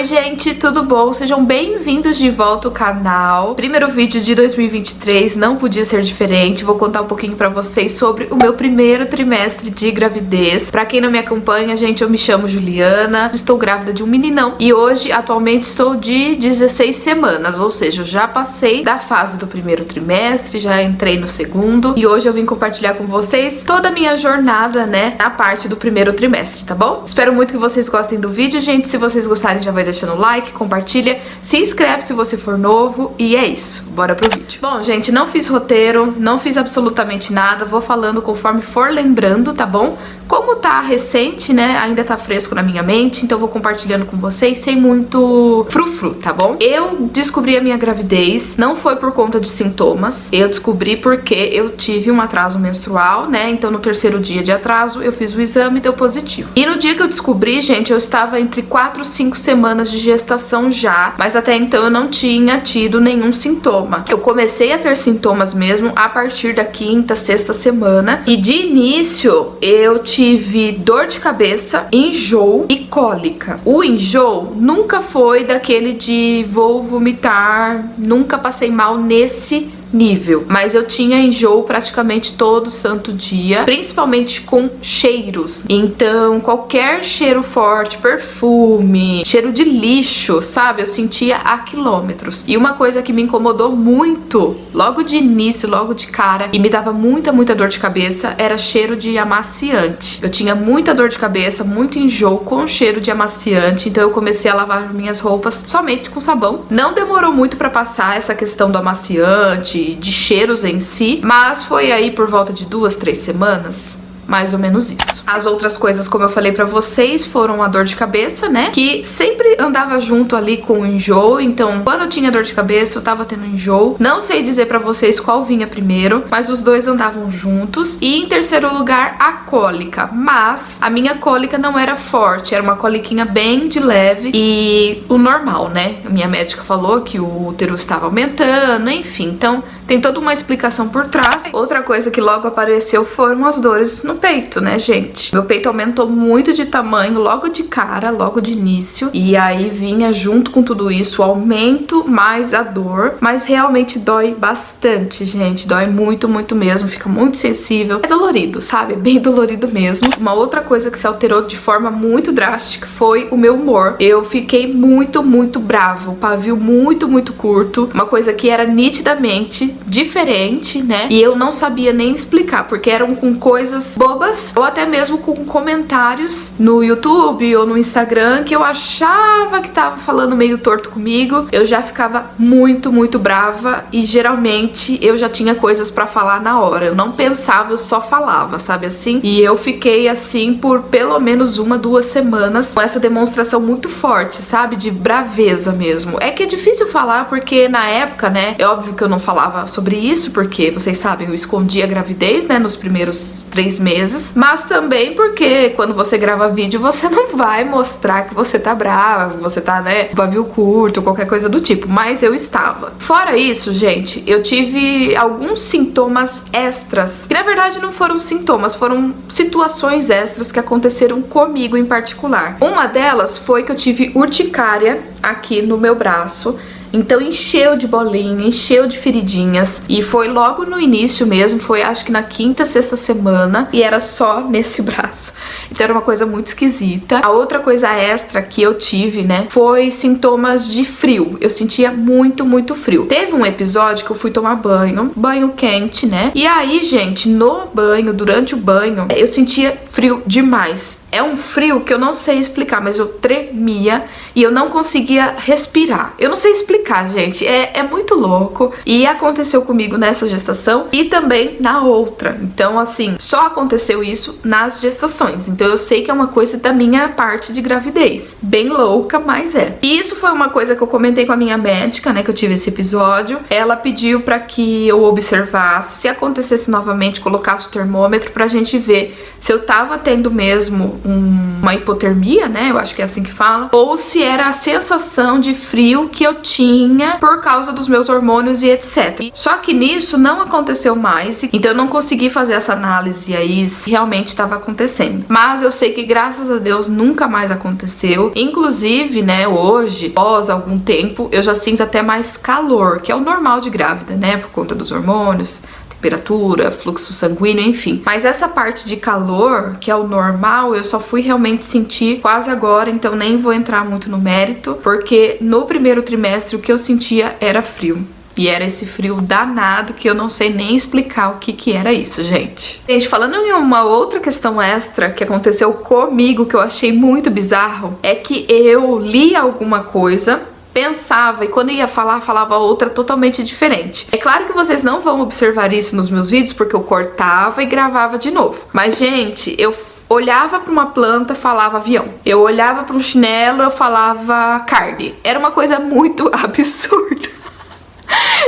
Oi gente, tudo bom? Sejam bem-vindos de volta ao canal. Primeiro vídeo de 2023, não podia ser diferente. Vou contar um pouquinho pra vocês sobre o meu primeiro trimestre de gravidez. Pra quem não me acompanha, gente, eu me chamo Juliana, estou grávida de um meninão e hoje, atualmente, estou de 16 semanas, ou seja, eu já passei da fase do primeiro trimestre, já entrei no segundo e hoje eu vim compartilhar com vocês toda a minha jornada, né, na parte do primeiro trimestre, tá bom? Espero muito que vocês gostem do vídeo, gente. Se vocês gostarem, já vai deixando o like, compartilha, se inscreve se você for novo e é isso, bora pro vídeo. Bom, gente, não fiz roteiro, não fiz absolutamente nada, vou falando conforme for lembrando, tá bom? Como tá recente, né, ainda tá fresco na minha mente, então vou compartilhando com vocês sem muito frufru, tá bom? Eu descobri a minha gravidez, não foi por conta de sintomas, eu descobri porque eu tive um atraso menstrual, né, então no terceiro dia de atraso eu fiz o exame e deu positivo. E no dia que eu descobri, gente, eu estava entre 4 e 5 semanas de gestação já, mas até então eu não tinha tido nenhum sintoma. Eu comecei a ter sintomas mesmo a partir da quinta, sexta semana e de início eu tive dor de cabeça, enjoo e cólica. O enjoo nunca foi daquele de vou vomitar, nunca passei mal nesse nível, mas eu tinha enjoo praticamente todo santo dia, principalmente com cheiros. Então, qualquer cheiro forte, perfume, cheiro de lixo, sabe? Eu sentia a quilômetros. E uma coisa que me incomodou muito, logo de início, logo de cara, e me dava muita dor de cabeça, era cheiro de amaciante. Eu tinha muita dor de cabeça, muito enjoo com cheiro de amaciante, então eu comecei a lavar minhas roupas somente com sabão. Não demorou muito pra passar essa questão do amaciante, de cheiros em si, mas foi aí por volta de 2, 3 semanas, mais ou menos isso. As outras coisas, como eu falei pra vocês, foram a dor de cabeça, né, que sempre andava junto ali com o enjoo, então quando eu tinha dor de cabeça eu tava tendo enjoo. Não sei dizer pra vocês qual vinha primeiro, mas os dois andavam juntos. E em terceiro lugar, a cólica, mas a minha cólica não era forte, era uma coliquinha bem de leve e o normal, né, a minha médica falou que o útero estava aumentando, enfim, então tem toda uma explicação por trás. Outra coisa que logo apareceu foram as dores no peito, né, gente? Meu peito aumentou muito de tamanho logo de cara, logo de início. E aí vinha junto com tudo isso o aumento mais a dor. Mas realmente dói bastante, gente. Dói muito mesmo. Fica muito sensível. É dolorido, sabe? É bem dolorido mesmo. Uma outra coisa que se alterou de forma muito drástica foi o meu humor. Eu fiquei muito brava. O pavio muito curto. Uma coisa que era nitidamente diferente, né? E eu não sabia nem explicar, porque eram com coisas bobas ou até mesmo com comentários no YouTube ou no Instagram que eu achava que tava falando meio torto comigo. Eu já ficava muito brava e geralmente eu já tinha coisas pra falar na hora. Eu não pensava, eu só falava, sabe assim? E eu fiquei assim por pelo menos 1, 2 semanas com essa demonstração muito forte, sabe? De braveza mesmo. É que é difícil falar porque na época, né? É óbvio que eu não falava sobre isso, porque vocês sabem, eu escondi a gravidez, né, nos primeiros 3 meses, mas também porque quando você grava vídeo, você não vai mostrar que você tá brava, que você tá, né, pavio curto, qualquer coisa do tipo, mas eu estava. Fora isso, gente, eu tive alguns sintomas extras, que na verdade não foram sintomas, foram situações extras que aconteceram comigo em particular. Uma delas foi que eu tive urticária aqui no meu braço. Então encheu de bolinha, encheu de feridinhas. E foi logo no início mesmo, foi acho que na quinta, sexta semana. E era só nesse braço. Então era uma coisa muito esquisita. A outra coisa extra que eu tive, né, foi sintomas de frio. Eu sentia muito frio. Teve um episódio que eu fui tomar banho quente, né. E aí, gente, no banho, durante o banho, eu sentia frio demais. É um frio que eu não sei explicar, mas eu tremia e eu não conseguia respirar. Eu não sei explicar, gente. É muito louco. E aconteceu comigo nessa gestação e também na outra. Então, assim, só aconteceu isso nas gestações. Então, eu sei que é uma coisa da minha parte de gravidez. Bem louca, mas é. E isso foi uma coisa que eu comentei com a minha médica, né, que eu tive esse episódio. Ela pediu pra que eu observasse, se acontecesse novamente, colocasse o termômetro pra gente ver se eu tava tendo mesmo uma hipotermia, né, eu acho que é assim que fala, ou se era a sensação de frio que eu tinha tinha por causa dos meus hormônios e etc. Só que nisso não aconteceu mais, então eu não consegui fazer essa análise aí se realmente estava acontecendo. Mas eu sei que graças a Deus nunca mais aconteceu. Inclusive, né, hoje, após algum tempo, eu já sinto até mais calor, que é o normal de grávida, né, por conta dos hormônios, temperatura, fluxo sanguíneo, enfim. Mas essa parte de calor, que é o normal, eu só fui realmente sentir quase agora, então nem vou entrar muito no mérito, porque no primeiro trimestre o que eu sentia era frio. E era esse frio danado que eu não sei nem explicar o que era isso, gente. Gente, falando em uma outra questão extra que aconteceu comigo, que eu achei muito bizarro, é que eu li alguma coisa, pensava, e quando ia falar, falava outra totalmente diferente. É claro que vocês não vão observar isso nos meus vídeos, porque eu cortava e gravava de novo. Mas, gente, eu olhava para uma planta, falava avião. Eu olhava para um chinelo, eu falava carne. Era uma coisa muito absurda.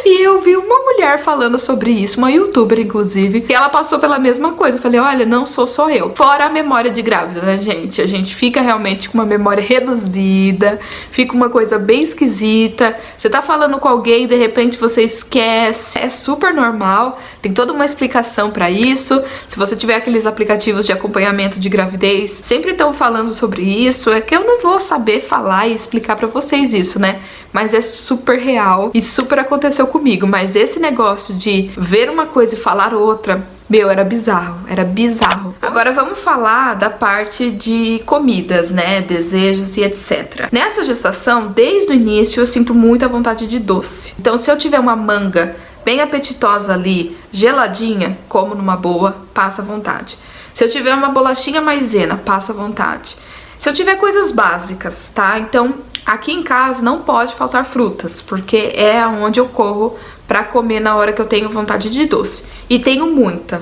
E eu vi uma mulher falando sobre isso, uma youtuber inclusive, que ela passou pela mesma coisa. Eu falei, olha, não sou só eu. Fora a memória de grávida, né, gente? A gente fica realmente com uma memória reduzida, fica uma coisa bem esquisita. Você tá falando com alguém e de repente você esquece. É super normal, tem toda uma explicação pra isso. Se você tiver aqueles aplicativos de acompanhamento de gravidez, sempre estão falando sobre isso. É que eu não vou saber falar e explicar pra vocês isso, né? Mas é super real e super aconteceu comigo. Mas esse negócio de ver uma coisa e falar outra, meu, era bizarro, era bizarro. Agora vamos falar da parte de comidas, né, desejos e etc. Nessa gestação, desde o início, eu sinto muita vontade de doce. Então se eu tiver uma manga bem apetitosa ali, geladinha, como numa boa, passa vontade. Se eu tiver uma bolachinha maisena, passa vontade. Se eu tiver coisas básicas, tá? Então, aqui em casa não pode faltar frutas, porque é onde eu corro pra comer na hora que eu tenho vontade de doce. E tenho muita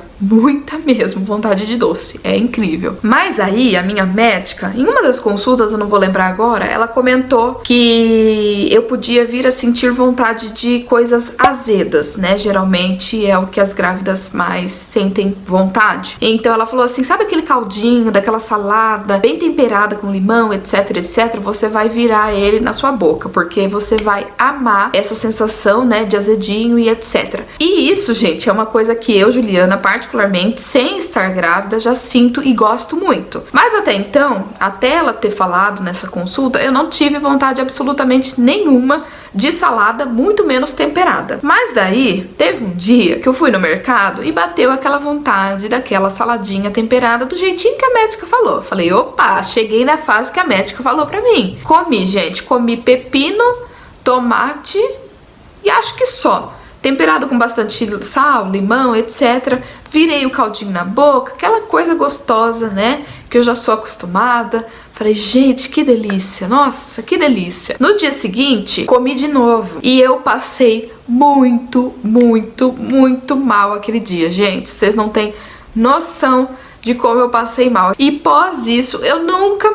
mesmo vontade de doce. É incrível. Mas aí, a minha médica, em uma das consultas, eu não vou lembrar agora, ela comentou que eu podia vir a sentir vontade de coisas azedas, né? Geralmente é o que as grávidas mais sentem vontade. Então ela falou assim, sabe aquele caldinho daquela salada bem temperada com limão, etc, etc? Você vai virar ele na sua boca, porque você vai amar essa sensação, né, de azedinho e etc. E isso, gente, é uma coisa que eu, Juliana, particularmente, sem estar grávida, já sinto e gosto muito. Mas até então, até ela ter falado nessa consulta, eu não tive vontade absolutamente nenhuma de salada, muito menos temperada. Mas daí, teve um dia que eu fui no mercado e bateu aquela vontade daquela saladinha temperada do jeitinho que a médica falou. Falei, opa, cheguei na fase que a médica falou pra mim. Comi, gente, comi pepino, tomate e acho que só. Temperado com bastante sal, limão, etc. Virei o caldinho na boca, aquela coisa gostosa, né? Que eu já sou acostumada. Falei, gente, que delícia, nossa, que delícia. No dia seguinte, comi de novo. E eu passei muito mal aquele dia. Gente, vocês não têm noção de como eu passei mal. E pós isso, eu nunca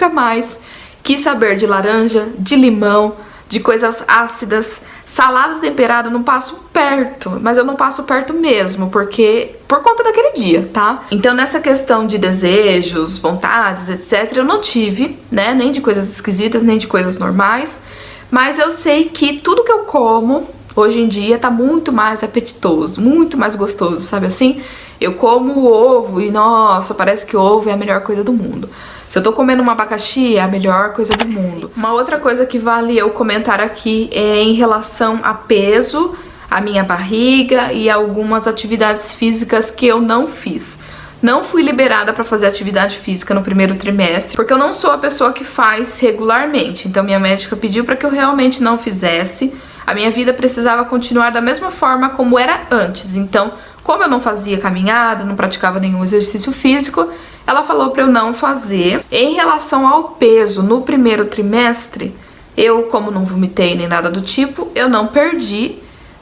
mais quis saber de laranja, de limão, de coisas ácidas. Salada temperada eu não passo perto, mas eu não passo perto mesmo, porque por conta daquele dia, tá? Então nessa questão de desejos, vontades, etc, eu não tive, né, nem de coisas esquisitas, nem de coisas normais, mas eu sei que tudo que eu como hoje em dia tá muito mais apetitoso, muito mais gostoso, sabe assim? Eu como o ovo e nossa, parece que o ovo é a melhor coisa do mundo. Se eu tô comendo um abacaxi, é a melhor coisa do mundo. Uma outra coisa que vale eu comentar aqui é em relação a peso, a minha barriga e algumas atividades físicas que eu não fiz. Não fui liberada para fazer atividade física no primeiro trimestre, porque eu não sou a pessoa que faz regularmente. Então minha médica pediu para que eu realmente não fizesse. A minha vida precisava continuar da mesma forma como era antes. Então, como eu não fazia caminhada, não praticava nenhum exercício físico, ela falou para eu não fazer. Em relação ao peso, no primeiro trimestre, eu, como não vomitei nem nada do tipo, eu não perdi.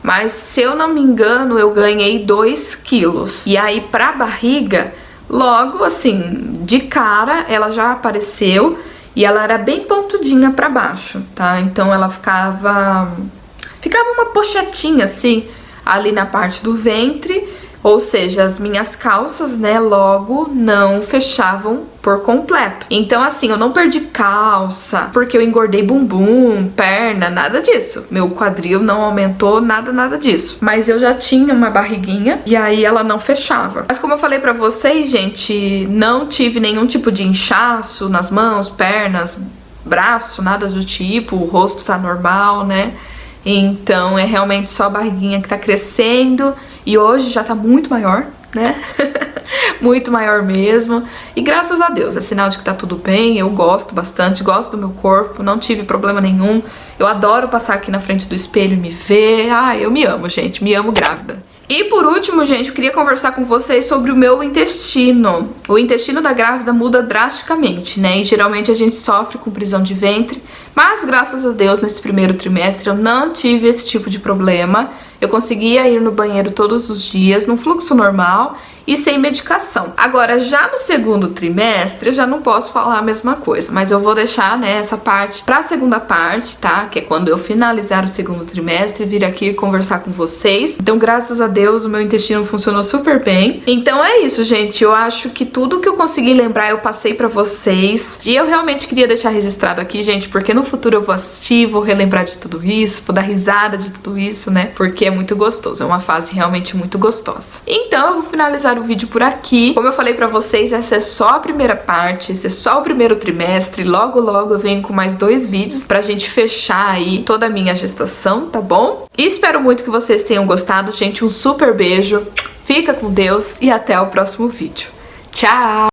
Mas, se eu não me engano, eu ganhei 2 quilos. E aí, pra barriga, logo assim, de cara, ela já apareceu. E ela era bem pontudinha pra baixo, tá? Então, ela ficava uma pochetinha, assim, ali na parte do ventre. Ou seja, as minhas calças, né, logo não fechavam por completo. Então, assim, eu não perdi calça porque eu engordei bumbum, perna, nada disso. Meu quadril não aumentou, nada disso. Mas eu já tinha uma barriguinha e aí ela não fechava. Mas como eu falei pra vocês, gente, não tive nenhum tipo de inchaço nas mãos, pernas, braço, nada do tipo. O rosto tá normal, né? Então é realmente só a barriguinha que tá crescendo e hoje já tá muito maior, né? Muito maior mesmo. E graças a Deus, é sinal de que tá tudo bem. Eu gosto bastante, gosto do meu corpo, não tive problema nenhum. Eu adoro passar aqui na frente do espelho e me ver. Ah, eu me amo, gente, me amo grávida. E por último, gente, eu queria conversar com vocês sobre o meu intestino. O intestino da grávida muda drasticamente, né? E geralmente a gente sofre com prisão de ventre. Mas graças a Deus, nesse primeiro trimestre, eu não tive esse tipo de problema. Eu conseguia ir no banheiro todos os dias, num fluxo normal e sem medicação. Agora, já no segundo trimestre, eu já não posso falar a mesma coisa, mas eu vou deixar, né, essa parte pra segunda parte, tá? Que é quando eu finalizar o segundo trimestre, vir aqui conversar com vocês. Então, graças a Deus, o meu intestino funcionou super bem. Então é isso, gente. Eu acho que tudo que eu consegui lembrar, eu passei pra vocês. E eu realmente queria deixar registrado aqui, gente, porque no futuro eu vou assistir, vou relembrar de tudo isso, vou dar risada de tudo isso, né? Porque é muito gostoso, é uma fase realmente muito gostosa. Então, eu vou finalizar o vídeo por aqui. Como eu falei pra vocês, essa é só a primeira parte, esse é só o primeiro trimestre. Logo eu venho com mais 2 vídeos pra gente fechar aí toda a minha gestação, tá bom? E espero muito que vocês tenham gostado, gente. Um super beijo, fica com Deus e até o próximo vídeo. Tchau!